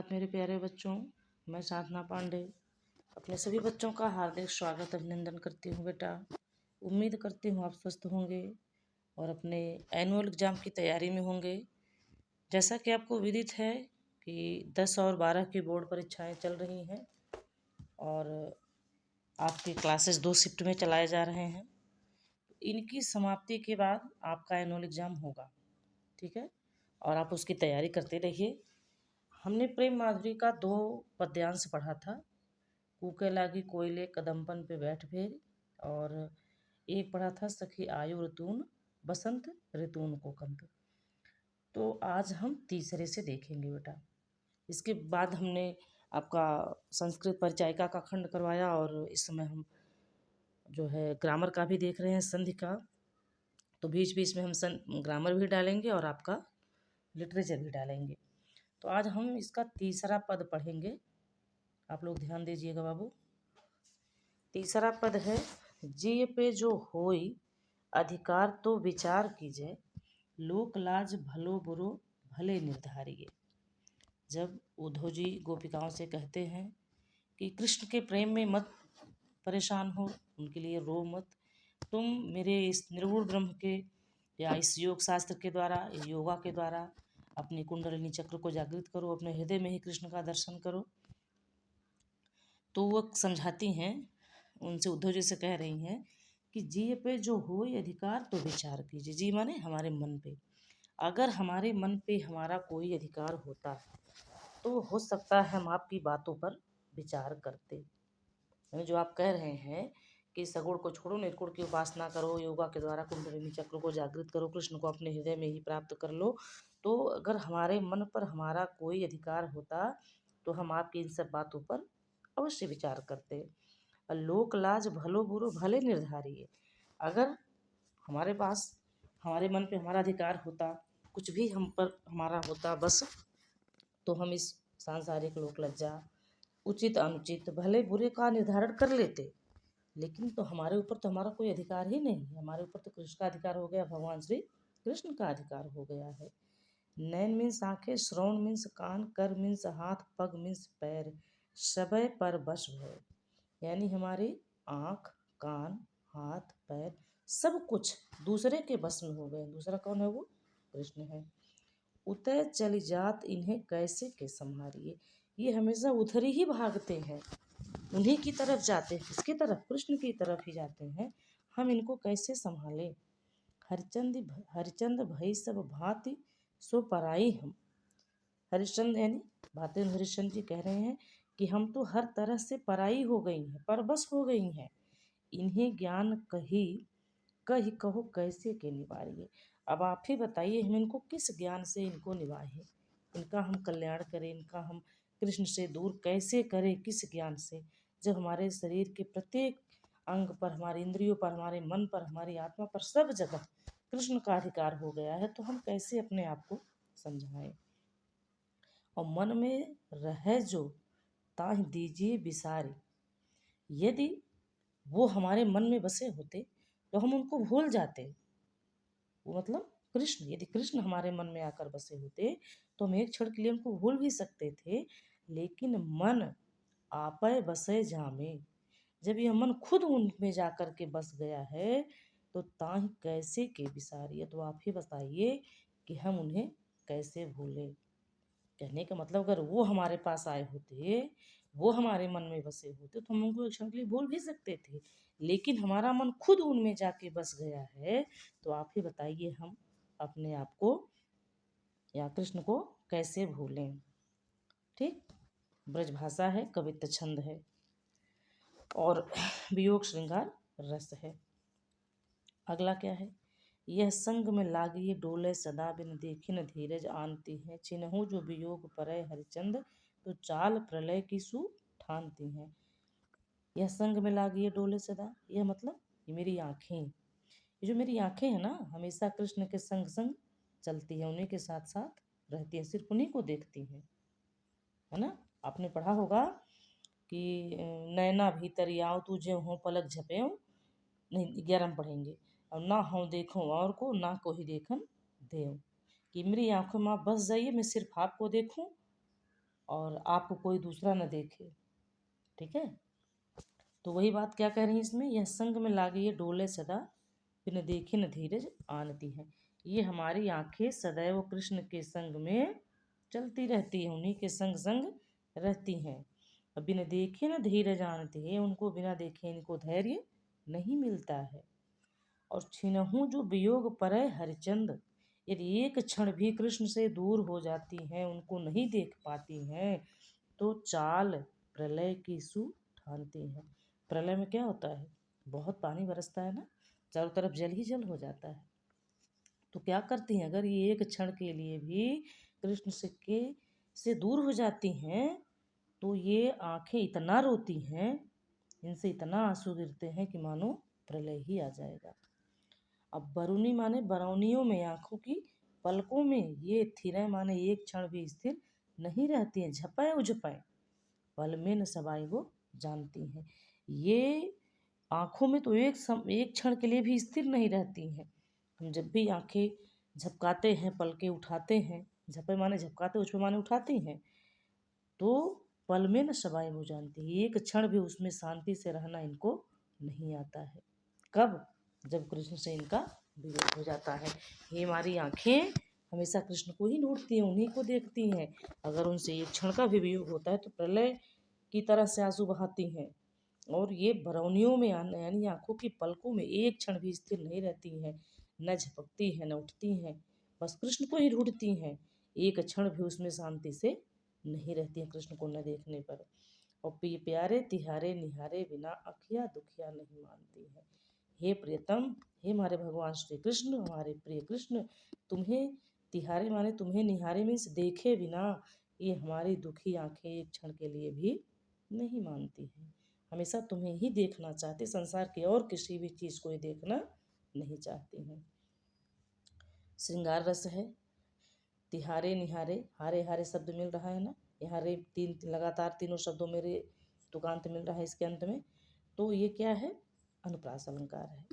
सुप्रभात मेरे प्यारे बच्चों। मैं साधना पांडे अपने सभी बच्चों का हार्दिक स्वागत अभिनंदन करती हूँ। बेटा, उम्मीद करती हूँ आप स्वस्थ होंगे और अपने एनुअल एग्ज़ाम की तैयारी में होंगे। जैसा कि आपको विदित है कि 10 और 12 की बोर्ड परीक्षाएं चल रही हैं और आपकी क्लासेस 2 शिफ्ट में चलाए जा रहे हैं। इनकी समाप्ति के बाद आपका एनुअल एग्ज़ाम होगा, ठीक है, और आप उसकी तैयारी करते रहिए। हमने प्रेम माधुरी का 2 पद्यांश पढ़ा था, कूके लागी कोयले कदम्बन पे बैठ भेरी, और एक पढ़ा था सखी आयु ऋतून बसंत ऋतून को कंत। तो आज हम तीसरे से देखेंगे बेटा। इसके बाद हमने आपका संस्कृत परिचायिका का खंड करवाया और इस समय हम जो है ग्रामर का भी देख रहे हैं, संधि का। तो बीच बीच में हम ग्रामर भी डालेंगे और आपका लिटरेचर भी डालेंगे। तो आज हम इसका तीसरा पद पढ़ेंगे। आप लोग ध्यान दीजिएगा बाबू। तीसरा पद है, जिय पे जो होई अधिकार तो विचार कीजिए, लोक लाज भलो बुरो भले निर्धारिए। जब उद्धव जी गोपिकाओं से कहते हैं कि कृष्ण के प्रेम में मत परेशान हो, उनके लिए रो मत, तुम मेरे इस निर्गुण ब्रह्म के या इस योग शास्त्र के द्वारा, योगा के द्वारा अपनी कुंडलिनी चक्र को जागृत करो, अपने हृदय में ही कृष्ण का दर्शन करो। तो वो समझाती हैं, उनसे उद्धव जी से कह रही हैं कि जी पे जो हो अधिकार तो विचार कीजिए। जी माने हमारे मन पे, अगर हमारे मन पे हमारा कोई अधिकार होता तो हो सकता है हम आपकी बातों पर विचार करते। यानी जो आप कह रहे हैं कि सगुण को छोड़ो, निर्गुण की उपासना करो, योगा के द्वारा कुंडलिनी चक्र को जागृत करो, कृष्ण को अपने हृदय में ही प्राप्त कर लो, तो अगर हमारे मन पर हमारा कोई अधिकार होता तो हम आपकी इन सब बातों पर अवश्य विचार करते। लोक लाज भलो बुरो भले निर्धारिए। अगर हमारे पास हमारे मन पे हमारा अधिकार होता, कुछ भी हम पर हमारा होता बस, तो हम इस सांसारिक लोक लज्जा, उचित अनुचित, भले बुरे का निर्धारण कर लेते। लेकिन तो हमारे ऊपर तो हमारा कोई अधिकार ही नहीं है। हमारे ऊपर तो कृष्ण का अधिकार हो गया, भगवान श्री कृष्ण का अधिकार हो गया है। नैन मीन्स आंखें, श्रवण मीन्स कान, कर मीन्स हाथ, पग मीन्स पैर, सबय पर बस भय। यानी हमारी आँख, कान, हाथ, पैर सब कुछ दूसरे के बस में हो गए। दूसरा कौन है? वो कृष्ण है। उतय चली जात इन्हें कैसे के संहारिए। ये हमेशा उधर ही भागते हैं, उन्हीं की तरफ जाते हैं। किसकी तरफ? कृष्ण की तरफ ही जाते हैं। हम इनको कैसे संभालें? हरिचंद भई सब भांति सो पराई हम। हरिश्चंद्र यानी भाते हरिश्चंद्र जी कह रहे हैं कि हम तो हर तरह से पराई हो गई हैं, परबस हो गई हैं। इन्हें ज्ञान कही कहो कैसे के निवारिए। अब आप ही बताइए, हम इनको किस ज्ञान से इनको निभाएं, इनका हम कल्याण करें, इनका हम कृष्ण से दूर कैसे करें, किस ज्ञान से, जब हमारे शरीर के प्रत्येक अंग पर, हमारे इंद्रियों पर, हमारे मन पर, हमारी आत्मा पर, सब जगह कृष्ण का अधिकार हो गया है। तो हम कैसे अपने आप को समझाएं। और मन में रह जो ताहि दीजिए बिसारी। यदि वो हमारे मन में बसे होते तो हम उनको भूल जाते। वो मतलब कृष्ण, यदि कृष्ण हमारे मन में आकर बसे होते तो हम एक क्षण के लिए उनको भूल भी सकते थे। लेकिन मन आपय बसे जामे, जब यह मन खुद उनमें जाकर के बस गया है तो ताहि कैसे के बिसारिए। तो आप ही बताइए कि हम उन्हें कैसे भूलें। कहने का मतलब, अगर वो हमारे पास आए होते, वो हमारे मन में बसे होते तो हम उनको एक क्षण के लिए भूल भी सकते थे। लेकिन हमारा मन खुद उनमें जाके बस गया है, तो आप ही बताइए हम अपने आप को या कृष्ण को कैसे भूलें। ठीक, ब्रजभाषा है, कवित्त छंद है और वियोग श्रृंगार रस है। अगला क्या है? यह संग में लागिए डोले सदा बिन देखिन धीरज आनती है, चिन्हु जो वियोग परय हरिचंद तो चाल प्रलय की सु ठानती हैं। यह संग में लागिए डोले सदा, यह मतलब ये मेरी आँखें, ये जो मेरी आँखें हैं ना, हमेशा कृष्ण के संग संग चलती हैं, उन्हीं के साथ साथ रहती हैं, सिर्फ उन्हीं को देखती हैं, है ना। आपने पढ़ा होगा कि नैना भीतर आओ तुझे हो पलक झपेऊं, नहीं 11 में पढ़ेंगे, और ना हो देखो और को ना को ही देखन देव, कि मेरी आंखों में आप बस जाइए, मैं सिर्फ आपको देखूं और आपको कोई दूसरा न देखे। ठीक है, तो वही बात क्या कह रही है इसमें, यह संग में लागी ये डोले सदा, बिन देखे न धीरज आनती है। ये हमारी आंखें सदैव कृष्ण के संग में चलती रहती हैं, उन्हीं के संग संग रहती हैं। अब बिना देखे न धीरज आनती है, उनको बिना देखे इनको धैर्य नहीं मिलता है। और छिनहु जो वियोग परै हरिचंद, यदि एक क्षण भी कृष्ण से दूर हो जाती हैं, उनको नहीं देख पाती हैं, तो चाल प्रलय की सु ठानती हैं। प्रलय में क्या होता है, बहुत पानी बरसता है ना, चारों तरफ जल ही जल हो जाता है, तो क्या करती हैं, अगर ये एक क्षण के लिए भी कृष्ण से दूर हो जाती हैं, तो ये आंखें इतना रोती हैं, इनसे इतना आंसू गिरते हैं कि मानो प्रलय ही आ जाएगा। अब बरुनी माने बरौनियों में, आंखों की पलकों में ये थिरें माने एक क्षण भी स्थिर नहीं रहती हैं, झपय उझपय पल में न समाई वो जानती हैं। ये आंखों में तो एक क्षण के लिए भी स्थिर नहीं रहती हैं। हम जब भी आंखें झपकाते हैं, पलके उठाते हैं, झपे माने झपकाते, उछपे माने उठाती हैं, तो पल में न समाई वो जानती है, एक क्षण भी उसमें शांति से रहना इनको नहीं आता है। कब, जब कृष्ण से इनका वियोग हो जाता है। ये हमारी आंखें हमेशा कृष्ण को ही ढूंढती हैं, उन्हीं को देखती हैं। अगर उनसे एक क्षण का भी वियोग होता है तो प्रलय की तरह से आंसू बहाती हैं। और ये बरौनियों में यानी आंखों की पलकों में एक क्षण भी स्थिर नहीं रहती हैं, न झपकती हैं न उठती हैं, बस कृष्ण को ही ढूंढती हैं, एक क्षण भी उसमें शांति से नहीं रहती हैं कृष्ण को न देखने पर। और प्यारे तिहारे निहारे बिना अखिया दुखिया नहीं मानती है। हे प्रियतम, हे हमारे भगवान श्री कृष्ण, हमारे प्रिय कृष्ण, तुम्हें तिहारे माने तुम्हें निहारे मीन्स देखे बिना ये हमारी दुखी आंखें एक क्षण के लिए भी नहीं मानती हैं। हमेशा तुम्हें ही देखना चाहती, संसार की और किसी भी चीज़ को ही देखना नहीं चाहती हैं। श्रृंगार रस है, तिहारे निहारे, हारे हारे शब्द मिल रहा है ना, यहाँ रे तीन लगातार तीनों शब्दों में रे तुकांत मिल रहा है इसके अंत में, तो ये क्या है, अनुप्रास अलंकार है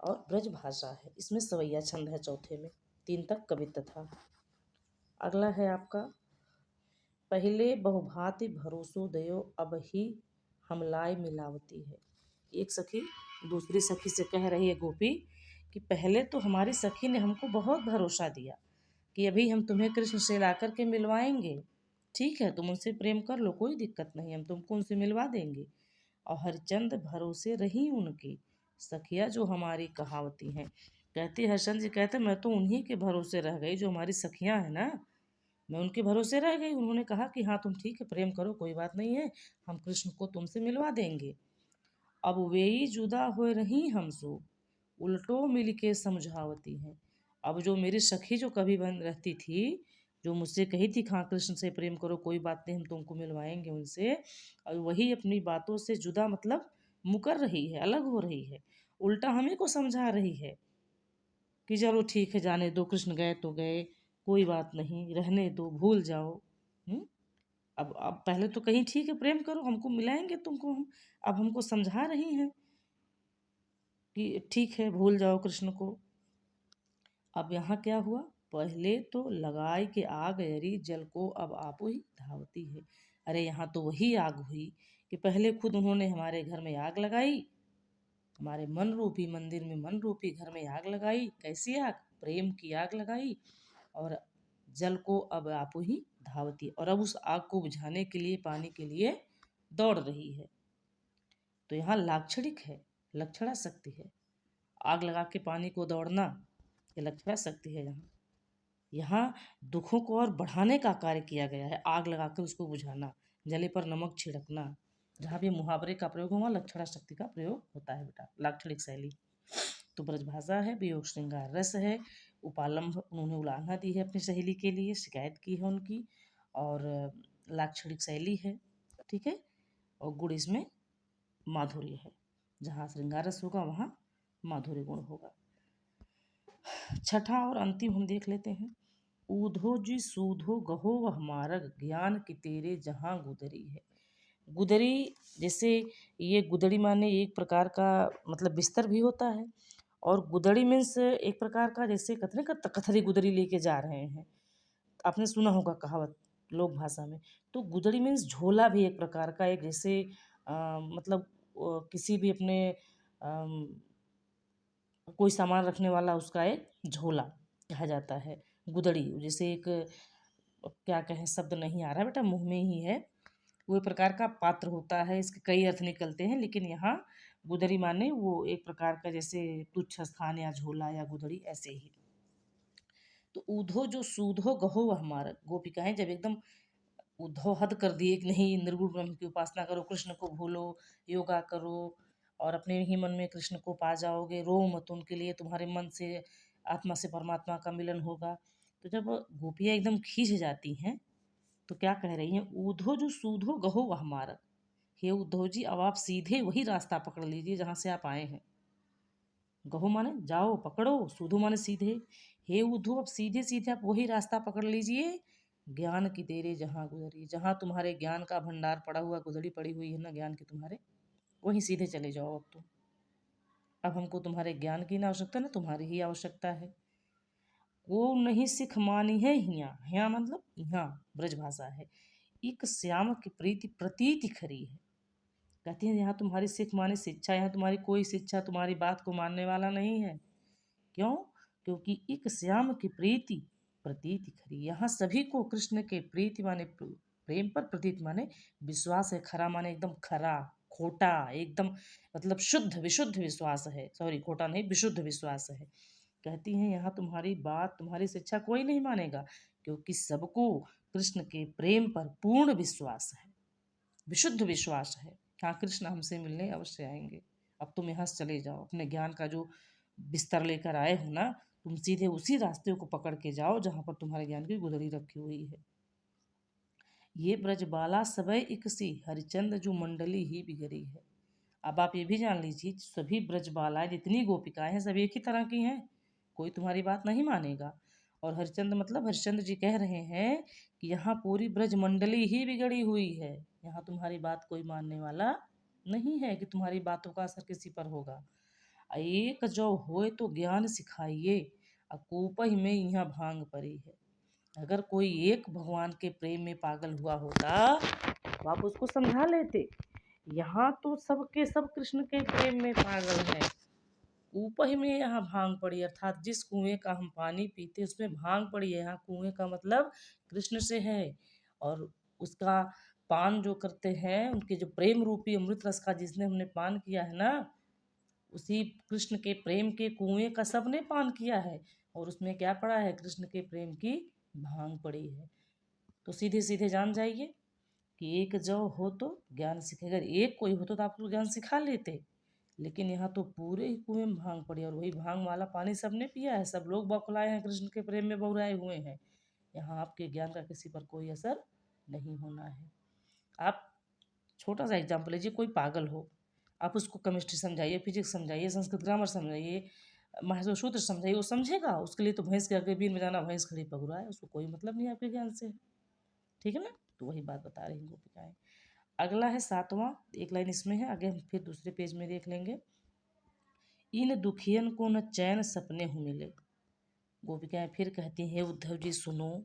और ब्रज भाषा है। इसमें सवैया छंद है, चौथे में 3 तक कवित्त था। अगला है आपका, पहले बहुभांति भरोसो दयो, अब ही हमलाय मिलावती है। एक सखी दूसरी सखी से कह रही है गोपी कि पहले तो हमारी सखी ने हमको बहुत भरोसा दिया कि अभी हम तुम्हें कृष्ण से ला कर के मिलवाएंगे, ठीक है तुम उनसे प्रेम कर लो, कोई दिक्कत नहीं, हम तुमको उनसे मिलवा देंगे। और हरिचंद भरोसे रही उनकी सखिया जो हमारी कहावती हैं। कहती हरिचंद जी कहते मैं तो उन्हीं के भरोसे रह गई, जो हमारी सखियां हैं ना, मैं उनके भरोसे रह गई। उन्होंने कहा कि हाँ तुम ठीक है प्रेम करो, कोई बात नहीं है, हम कृष्ण को तुमसे मिलवा देंगे। अब वेई जुदा हो रही हमसो, उल्टो मिल के समझावती हैं। अब जो मेरी सखी जो कभी बन रहती थी, जो मुझसे कही थी हाँ कृष्ण से प्रेम करो, कोई बात नहीं, हम तुमको मिलवाएंगे उनसे, और वही अपनी बातों से जुदा मतलब मुकर रही है, अलग हो रही है, उल्टा हमें को समझा रही है कि चलो ठीक है जाने दो, कृष्ण गए तो गए, कोई बात नहीं, रहने दो, भूल जाओ। अब पहले तो कहीं ठीक है प्रेम करो, हमको मिलाएंगे तुमको हम, अब हमको समझा रही हैं कि ठीक है भूल जाओ कृष्ण को। अब यहाँ क्या हुआ, पहले तो लगाई के आग यरी, जल को अब आपो ही धावती है। अरे यहाँ तो वही आग हुई कि पहले खुद उन्होंने हमारे घर में आग लगाई, हमारे मन रूपी मंदिर में, मन रूपी घर में आग लगाई। कैसी आग, प्रेम की आग लगाई, और जल को अब आपो ही धावती, और अब उस आग को बुझाने के लिए, पानी के लिए दौड़ रही है। तो यहाँ लाक्षणिक है, लक्षणा शक्ति है, आग लगा के पानी को दौड़ना, ये लक्षणा शक्ति है। यहाँ दुखों को और बढ़ाने का कार्य किया गया है, आग लगाकर उसको बुझाना, जले पर नमक छिड़कना। जहाँ भी मुहावरे का प्रयोग हो वहाँ लक्षणा शक्ति का प्रयोग होता है बेटा, लाक्षणिक शैली। तो ब्रजभाषा है, वियोग श्रृंगार रस है, उपालंभ उन्होंने उलाहना दी है अपनी सहेली के लिए, शिकायत की है उनकी, और लाक्षणिक शैली है, ठीक है, और गुण इसमें माधुर्य है, जहाँ श्रृंगार रस होगा वहाँ माधुर्य गुण होगा। छठा और अंतिम हम देख लेते हैं, ऊधो जी सूधो गहो वह मार्ग, ज्ञान की तेरे जहाँ गुदरी है। गुदरी, जैसे ये गुदड़ी माने एक प्रकार का मतलब बिस्तर भी होता है, और गुदड़ी मीन्स एक प्रकार का, जैसे कहते हैं कथरी गुदरी लेके जा रहे हैं, आपने सुना होगा कहावत, लोक भाषा में। तो गुदड़ी मीन्स झोला भी एक प्रकार का, एक जैसे मतलब किसी भी अपने अम, कोई सामान रखने वाला उसका एक झोला कहा जाता है गुदड़ी। जैसे एक क्या कहें, शब्द नहीं आ रहा बेटा, मुंह में ही है। वो एक प्रकार का पात्र होता है, इसके कई अर्थ निकलते हैं, लेकिन यहाँ गुदड़ी माने वो एक प्रकार का जैसे तुच्छ स्थान या झोला या गुदड़ी ऐसे ही। तो ऊधो जो सूधो गहो वह हमारा, गोपिकाएं जब एकदम उद्धव हद कर दिए कि नहीं, निर्गुण ब्रह्म की उपासना करो, कृष्ण को भूलो, योगा करो और अपने ही मन में कृष्ण को पा जाओगे, रो मत उनके लिए, तुम्हारे मन से आत्मा से परमात्मा का मिलन होगा। तो जब गोपियाँ एकदम खींच जाती हैं तो क्या कह रही हैं, ऊधो जो सूधो गहो वह हमारा। हे उद्धव जी, अब आप सीधे वही रास्ता पकड़ लीजिए जहाँ से आप आए हैं। गहो माने जाओ पकड़ो, सूधो माने सीधे। हे उद्धव, अब सीधे सीधे आप वही रास्ता पकड़ लीजिए, ज्ञान की तेरे जहाँ गुजरी, जहाँ तुम्हारे ज्ञान का भंडार पड़ा हुआ, गुजरी पड़ी हुई है ना ज्ञान की तुम्हारे, वहीं सीधे चले जाओ। अब तो अब हमको तुम्हारे ज्ञान की ना आवश्यकता, ना तुम्हारी ही आवश्यकता है। वो नहीं सिख मानी है हिया, हिया मतलब यहाँ ब्रज भाषा है। एक श्याम की प्रीति प्रतीति खरी है। कहती हैं यहाँ तुम्हारी सिख माने शिक्षा, यहाँ तुम्हारी कोई शिक्षा तुम्हारी बात को मानने वाला नहीं है। क्यों? क्योंकि एक श्याम की प्रीति प्रतीति खरी, यहाँ सभी को कृष्ण के प्रीति माने प्रेम पर, प्रतीति माने विश्वास है, खरा माने एकदम खरा, खोटा एकदम मतलब शुद्ध विशुद्ध विश्वास है, सॉरी खोटा नहीं विशुद्ध विश्वास है। कहती हैं यहाँ तुम्हारी बात तुम्हारी शिक्षा कोई नहीं मानेगा, क्योंकि सबको कृष्ण के प्रेम पर पूर्ण विश्वास है, विशुद्ध विश्वास है। हाँ, कृष्ण हमसे मिलने अवश्य आएंगे। अब तुम यहाँ से चले जाओ, अपने ज्ञान का जो बिस्तर लेकर आए हो ना, तुम सीधे उसी रास्ते को पकड़ के जाओ जहाँ पर तुम्हारे ज्ञान की गुदड़ी रखी हुई है। ये ब्रजबाला सबई इकसी, हरिचंद जो मंडली ही बिगड़ी है। अब आप ये भी जान लीजिए, सभी ब्रजबालाएं जितनी गोपिकाएं हैं सब एक ही तरह की हैं, कोई तुम्हारी बात नहीं मानेगा। और हरिचंद मतलब हरिश्चंद्र जी कह रहे हैं कि यहाँ पूरी ब्रज मंडली ही बिगड़ी हुई है, यहाँ तुम्हारी बात कोई मानने वाला नहीं है कि तुम्हारी बातों का असर किसी पर होगा। एक जो होए तो ज्ञान सिखाइए, अकूपही में यहाँ भांग पड़ी है। अगर कोई एक भगवान के प्रेम में पागल हुआ होता तो आप उसको समझा लेते। यहाँ तो सबके सब कृष्ण के प्रेम में पागल हैं। ऊपर ही में यहाँ भांग पड़ी, अर्थात जिस कुएं का हम पानी पीते उसमें भांग पड़ी है। यहाँ कुएं का मतलब कृष्ण से है, और उसका पान जो करते हैं, उनके जो प्रेम रूपी अमृत रस का जिसने हमने पान किया है ना, उसी कृष्ण के प्रेम के कुएं का सबने पान किया है, और उसमें क्या पड़ा है, कृष्ण के प्रेम की भांग पड़ी है। तो सीधे सीधे जान जाइए कि एक जो हो तो ज्ञान सीखे, अगर एक कोई होता तो आपको ज्ञान सिखा लेते, लेकिन यहाँ तो पूरे ही कुएं में भांग पड़ी, और वही भांग वाला पानी सबने पिया है, सब लोग बौखलाए हैं, कृष्ण के प्रेम में बहुराए हुए हैं। यहाँ आपके ज्ञान का किसी पर कोई असर नहीं होना है। आप छोटा सा एग्जाम्पल लीजिए, कोई पागल हो, आप उसको केमिस्ट्री समझाइए, फिजिक्स समझाइए, संस्कृत ग्रामर समझाइए, महर्षि सूत्र समझाइए, वो समझेगा? उसके लिए तो भैंस के आगे बीन बजाना, भैंस खड़ी पगुरा है, उसको कोई मतलब नहीं आपके ज्ञान से। ठीक है ना? तो वही बात बता रही गोपिकाएं। अगला है 7वां, एक लाइन इसमें है, आगे हम फिर दूसरे पेज में देख लेंगे। इन दुखियन को न चैन सपने हो मिले। गोपिकाएं फिर कहती हैं, उद्धव जी सुनो,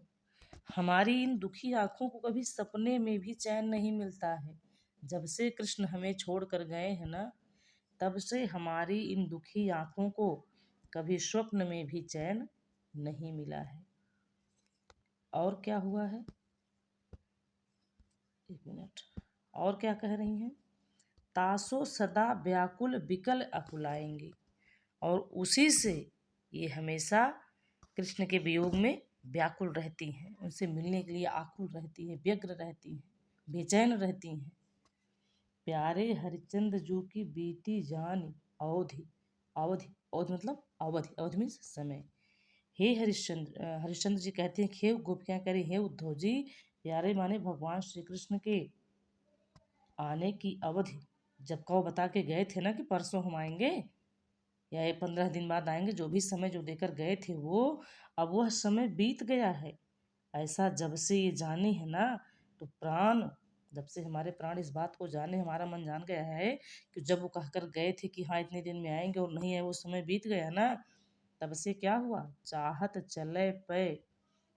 हमारी इन दुखी आंखों को कभी सपने में भी चैन नहीं मिलता है। जब से कृष्ण हमें छोड़ कर गए हैं ना, तब से हमारी इन दुखी आंखों को कभी स्वप्न में भी चैन नहीं मिला है। और क्या हुआ है, एक मिनट, और क्या कह रही हैं, तासो सदा व्याकुल विकल अकुलाएंगी, और उसी से ये हमेशा कृष्ण के वियोग में व्याकुल रहती हैं, उनसे मिलने के लिए आकुल रहती हैं, व्यग्र रहती हैं, बेचैन रहती हैं। प्यारे हरिचंद जू की बीती जान अवधि, अवधि अवधि मतलब अवधि, अवधि मीन्स समय। हे हरिश्चंद्र, हरिश्चंद्र जी कहते हैं, हे गोपियाँ कह रही, हे उद्धव जी, प्यारे माने भगवान श्री कृष्ण के आने की अवधि, जब कौ बता के गए थे ना कि परसों हम आएंगे या ये 15 दिन बाद आएंगे, जो भी समय जो देकर गए थे वो, अब वह समय बीत गया है। ऐसा जब से ये जानी है ना, तो प्राण, जब से हमारे प्राण इस बात को जाने, हमारा मन जान गया है कि जब वो कहकर गए थे कि हाँ इतने दिन में आएंगे और नहीं है, वो समय बीत गया ना, तब से क्या हुआ, चाहत चले पे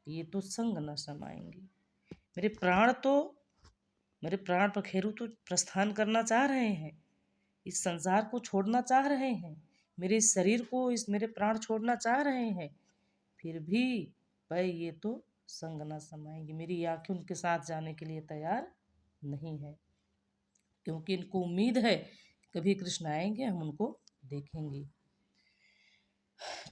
ये तो संग न समाएंगी। मेरे प्राण तो मेरे प्राण पखेरु तो प्रस्थान करना चाह रहे हैं, इस संसार को छोड़ना चाह रहे हैं, मेरे इस शरीर को, इस मेरे प्राण छोड़ना चाह रहे हैं, फिर भी भाई ये तो संग ना समाएंगे। मेरी आंखें उनके साथ जाने के लिए तैयार नहीं है, क्योंकि इनको उम्मीद है कभी कृष्ण आएंगे, हम उनको देखेंगे।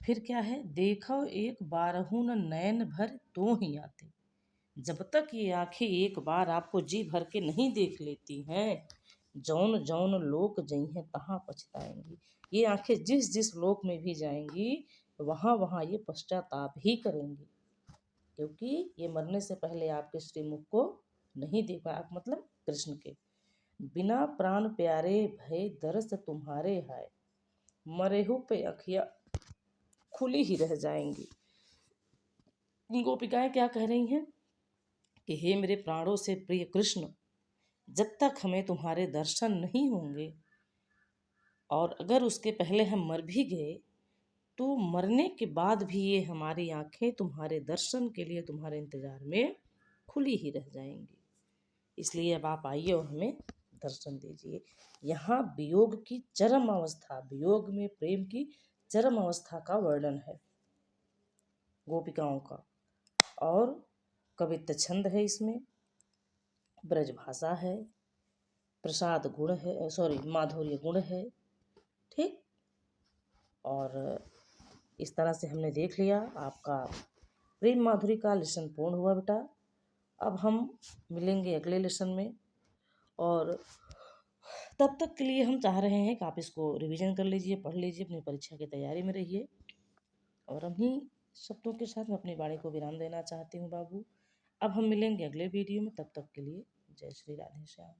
फिर क्या है, देखो एक बारहु न नयन भर तो ही आते। जब तक ये आंखें एक बार आपको जी भर के नहीं देख लेती हैं, जौन जौन लोक जई हैं तहाँ पछताएंगी। ये आंखें जिस जिस लोक में भी जाएंगी वहाँ वहाँ ये पश्चाताप ही करेंगी, क्योंकि ये मरने से पहले आपके श्रीमुख को नहीं देख पाए, मतलब कृष्ण के। बिना प्राण प्यारे भय दरस तुम्हारे हाय, मरेहु पे अखिया खुली ही रह जाएंगी। गोपिकाएं क्या कह रही हैं कि हे मेरे प्राणों से प्रिय कृष्ण, जब तक हमें तुम्हारे दर्शन नहीं होंगे, और अगर उसके पहले हम मर भी गए तो मरने के बाद भी ये हमारी आंखें तुम्हारे दर्शन के लिए तुम्हारे इंतजार में खुली ही रह जाएंगी। इसलिए अब आप आइए और हमें दर्शन दीजिए। यहाँ वियोग की चरम अवस्था, वियोग में प्रेम की चरम अवस्था का वर्णन है गोपिकाओं का, और कवित्त छंद है इसमें, ब्रज भाषा है, प्रसाद गुण है, सॉरी माधुर्य गुण है, ठीक। और इस तरह से हमने देख लिया, आपका प्रेम माधुरी का लेसन पूर्ण हुआ बेटा। अब हम मिलेंगे अगले लेसन में, और तब तक के लिए हम चाह रहे हैं कि आप इसको रिवीजन कर लीजिए, पढ़ लीजिए, अपनी परीक्षा की तैयारी में रहिए। और उन्हीं शब्दों के साथ मैं अपनी वाणी को विराम देना चाहती हूँ बाबू। अब हम मिलेंगे अगले वीडियो में, तब तक के लिए जय श्री राधे श्याम।